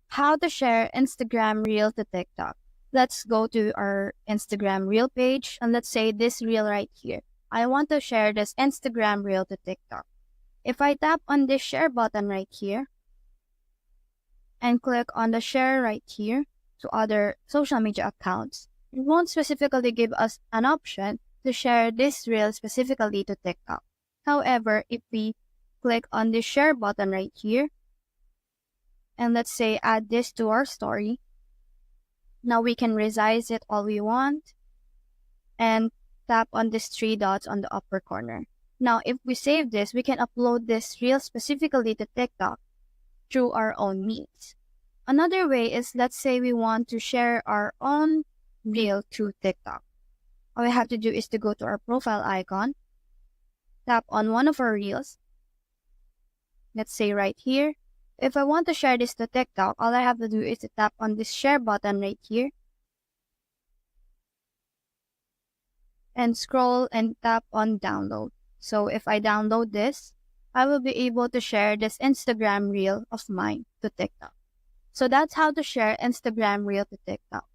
how to share Instagram Reel to TikTok. Let's go to our Instagram Reel page, and let's say this reel right here. I want to share this Instagram Reel to TikTok. If I tap on this share button right here and click on the share right here to other social media accounts, it won't specifically give us an option to share this reel specifically to TikTok. However, if we click on the share button right here, and let's say add this to our story, now we can resize it all we want and tap on these three dots on the upper corner. Now, if we save this, we can upload this reel specifically to TikTok through our own means. Another way is, let's say we want to share our own reel through TikTok. All we have to do is to go to our profile icon, tap on one of our reels, let's say right here. If I want to share this to TikTok, all I have to do is to tap on this share button right here and scroll and tap on download. So if I download this, I will be able to share this Instagram reel of mine to TikTok. So that's how to share Instagram reel to TikTok.